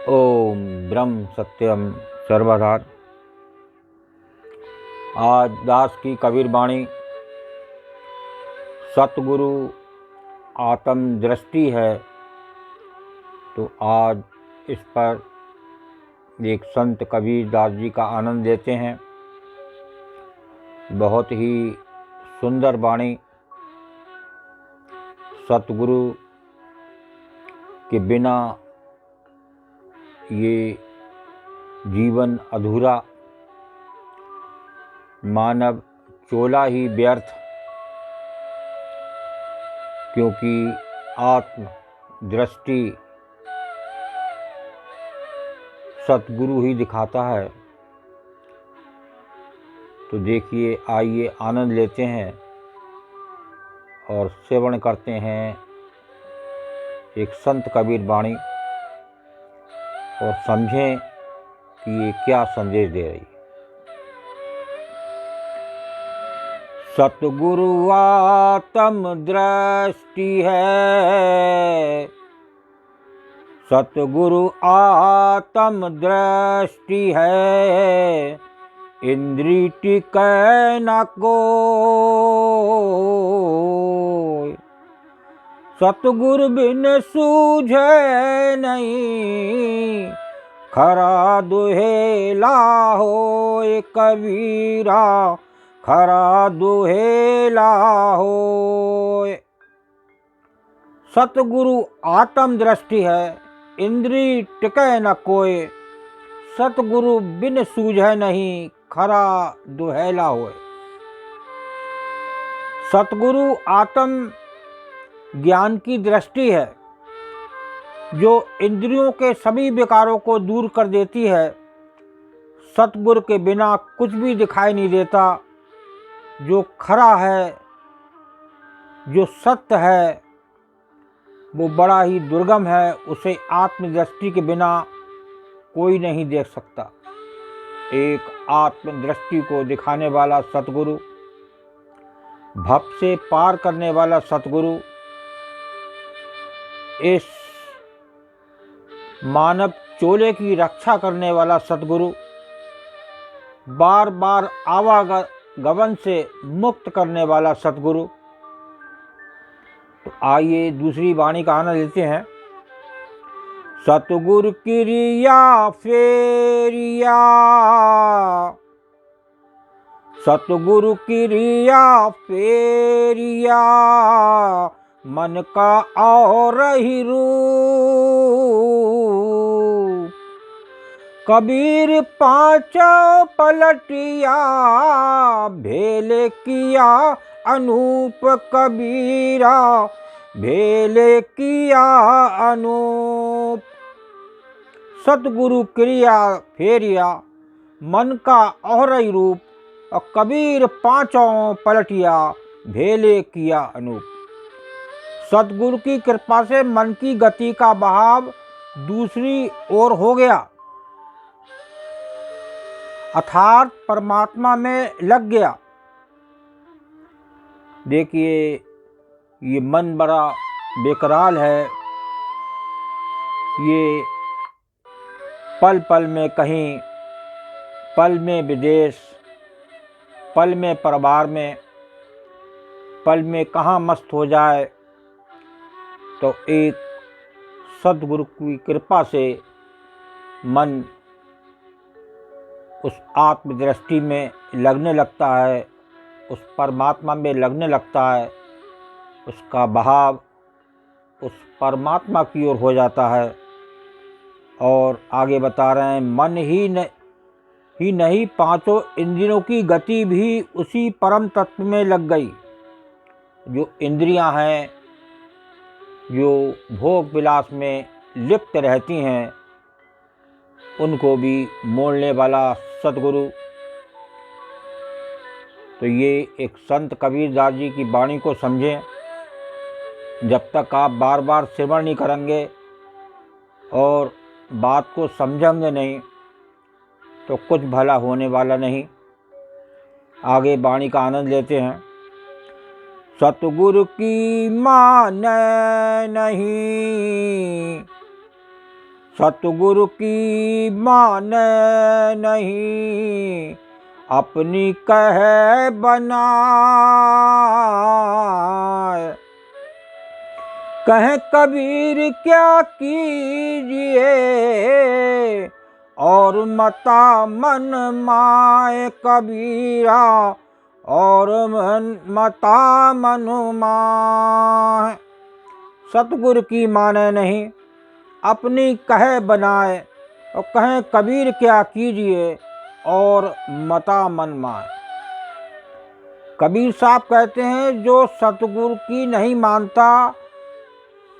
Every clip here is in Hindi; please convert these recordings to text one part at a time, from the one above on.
ओम ब्रह्म सत्यम सर्वधार। आज दास की कबीर वाणी सतगुरु आत्म दृष्टि है, तो आज इस पर एक संत कबीर दास जी का आनंद लेते हैं। बहुत ही सुंदर वाणी। सतगुरु के बिना ये जीवन अधूरा, मानव चोला ही व्यर्थ, क्योंकि आत्म दृष्टि सतगुरु ही दिखाता है। तो देखिए, आइए आनंद लेते हैं और सेवन करते हैं एक संत कबीर वाणी और समझें कि ये क्या संदेश दे रही है। सतगुरु आत्म दृष्टि है, सतगुरु आत्म दृष्टि है, इंद्री टिकै न कोय। सतगुरु बिन सूझे नहीं, खरा दुहेला होय कबीरा, खरा दुहेला होय। सतगुरु आत्म दृष्टि है, इंद्री टिकै न कोय। सतगुरु बिन सूझे नहीं, खरा दुहेला होय। सतगुरु आत्म ज्ञान की दृष्टि है, जो इंद्रियों के सभी विकारों को दूर कर देती है। सतगुरु के बिना कुछ भी दिखाई नहीं देता। जो खरा है, जो सत्य है, वो बड़ा ही दुर्गम है। उसे आत्मदृष्टि के बिना कोई नहीं देख सकता। एक आत्मदृष्टि को दिखाने वाला सतगुरु, भव से पार करने वाला सतगुरु, इस मानव चोले की रक्षा करने वाला सतगुरु, बार बार आवागमन से मुक्त करने वाला सतगुरु। तो आइए दूसरी वाणी का आनंद लेते हैं। सतगुरु क्रिया फेरिया, सतगुरु क्रिया फेरिया, मन का और ही रूप। कबीर पांचों पलटिया, भेले किया अनूप कबीरा, भेले किया अनूप। सतगुरु क्रिया फेरिया, मन का और ही रूप, और कबीर पांचों पलटिया, भेले किया अनूप। सतगुरु की कृपा से मन की गति का बहाव दूसरी ओर हो गया, अर्थात परमात्मा में लग गया। देखिए, ये मन बड़ा बेकरार है। ये पल पल में कहीं, पल में विदेश, पल में परिवार में, पल में कहाँ मस्त हो जाए। तो एक सतगुरु की कृपा से मन उस आत्मदृष्टि में लगने लगता है, उस परमात्मा में लगने लगता है। उसका बहाव उस परमात्मा की ओर हो जाता है। और आगे बता रहे हैं, मन ही नहीं, पांचों इंद्रियों की गति भी उसी परम तत्व में लग गई। जो इंद्रियां हैं, जो भोग विलास में लिप्त रहती हैं, उनको भी मोड़ने वाला सतगुरु। तो ये एक संत कबीर दास जी की वाणी को समझें। जब तक आप बार बार श्रवण नहीं करेंगे और बात को समझेंगे नहीं, तो कुछ भला होने वाला नहीं। आगे वाणी का आनंद लेते हैं। सतगुरु की माने नहीं, सतगुरु की माने नहीं, अपनी कह बनाए। कहे कबीर क्या कीजिए, और मता मन माए कबीरा, और मता मन माए। सतगुरु की माने नहीं, अपनी कहे बनाए, और कहें कबीर क्या कीजिए, और मता मन माए। कबीर साहब कहते हैं, जो सतगुरु की नहीं मानता,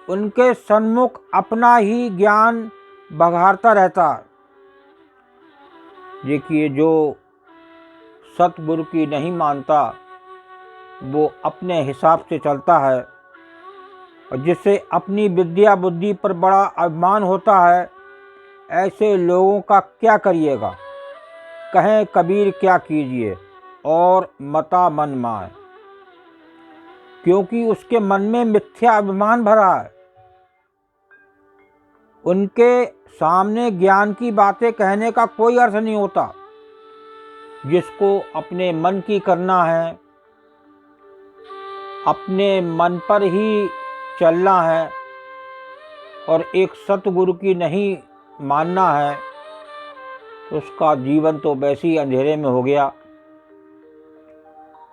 उनके सन्मुख अपना ही ज्ञान बघारता रहता है। देखिए, जो सतगुरु की नहीं मानता, वो अपने हिसाब से चलता है, और जिससे अपनी विद्या बुद्धि पर बड़ा अभिमान होता है, ऐसे लोगों का क्या करिएगा। कहें कबीर क्या कीजिए, और मता मन माए, क्योंकि उसके मन में मिथ्या अभिमान भरा है। उनके सामने ज्ञान की बातें कहने का कोई अर्थ नहीं होता। जिसको अपने मन की करना है, अपने मन पर ही चलना है, और एक सतगुरु की नहीं मानना है, तो उसका जीवन तो वैसे ही अंधेरे में हो गया।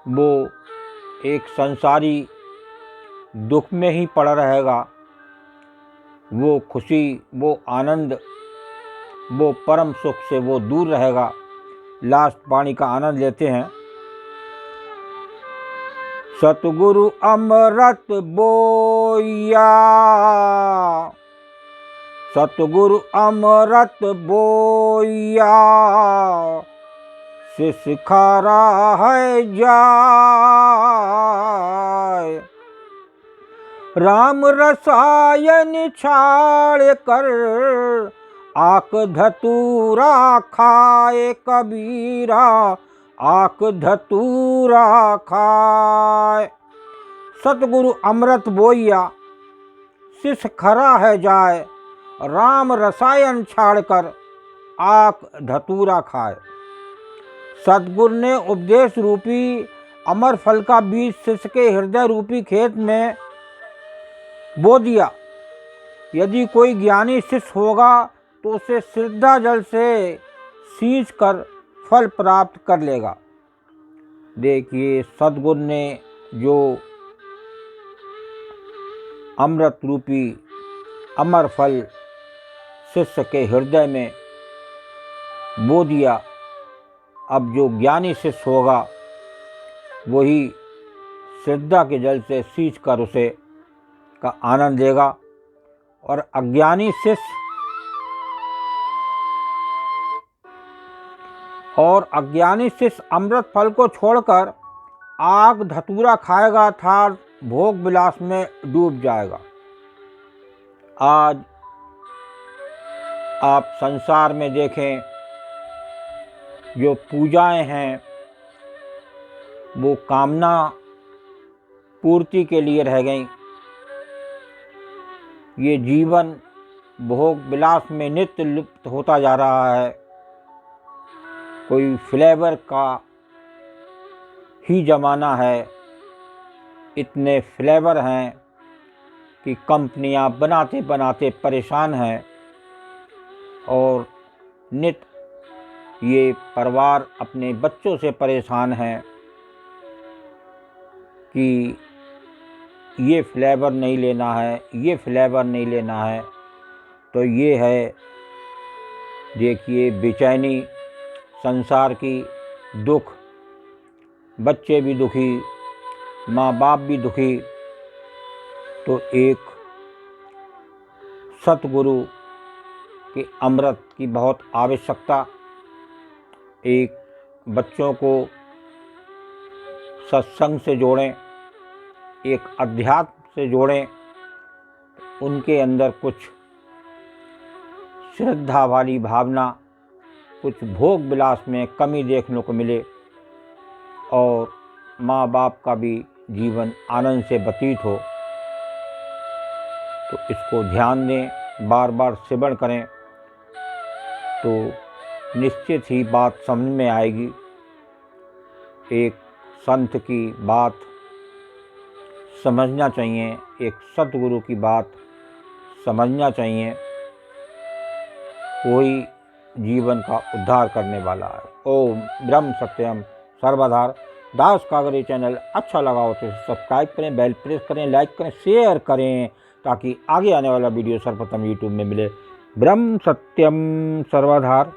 वो एक संसारी दुख में ही पड़ा रहेगा। वो खुशी, वो आनंद, वो परम सुख से वो दूर रहेगा। लास्ट वाणी का आनंद लेते हैं। सतगुरु अमृत बोया, सतगुरु अमृत बोया, शिष्य खारा है जाय। राम रसायन छाड़ कर, आक धतूरा खाए कबीरा, आक धतूरा खाए। सतगुरु अमृत बोया, शिष्य खरा है जाए। राम रसायन छाड़कर, आक धतूरा खाए। सतगुरु ने उपदेश रूपी अमर फल का बीज शिष्य के हृदय रूपी खेत में बो दिया। यदि कोई ज्ञानी शिष्य होगा, तो उसे श्रद्धा जल से सींच कर फल प्राप्त कर लेगा। देखिए, सतगुरु ने जो अमृत रूपी अमर फल शिष्य के हृदय में बो दिया, अब जो ज्ञानी शिष्य होगा, वही श्रद्धा के जल से सींच कर उसे का आनंद लेगा। और अज्ञानी शिष्य अमृत फल को छोड़कर आग धतूरा खाएगा, अर्थात भोग विलास में डूब जाएगा। आज आप संसार में देखें, जो पूजाएं हैं, वो कामना पूर्ति के लिए रह गई। ये जीवन भोग विलास में नित्य लुप्त होता जा रहा है। कोई फ्लेवर का ही जमाना है। इतने फ्लेवर हैं कि कंपनियां बनाते बनाते परेशान हैं, और नित्य ये परिवार अपने बच्चों से परेशान हैं कि ये फ्लेवर नहीं लेना है, ये फ्लेवर नहीं लेना है। तो ये है, देखिए, बेचैनी संसार की, दुख, बच्चे भी दुखी, माँ बाप भी दुखी। तो एक सतगुरु के अमृत की बहुत आवश्यकता। एक बच्चों को सत्संग से जोड़ें, एक अध्यात्म से जोड़ें, उनके अंदर कुछ श्रद्धा वाली भावना, कुछ भोग विलास में कमी देखने को मिले, और माँ बाप का भी जीवन आनंद से व्यतीत हो। तो इसको ध्यान दें, बार बार सिमरण करें। तो निश्चित ही बात समझ में आएगी। एक संत की बात समझना चाहिए, एक सतगुरु की बात समझना चाहिए, वही जीवन का उद्धार करने वाला है। ओम ब्रह्म सत्यम सर्वधार। दास कागरे चैनल अच्छा लगा हो तो सब्सक्राइब करें, बेल प्रेस करें, लाइक करें, शेयर करें, ताकि आगे आने वाला वीडियो सर्वप्रथम यूट्यूब में मिले। ब्रह्म सत्यम सर्वधार।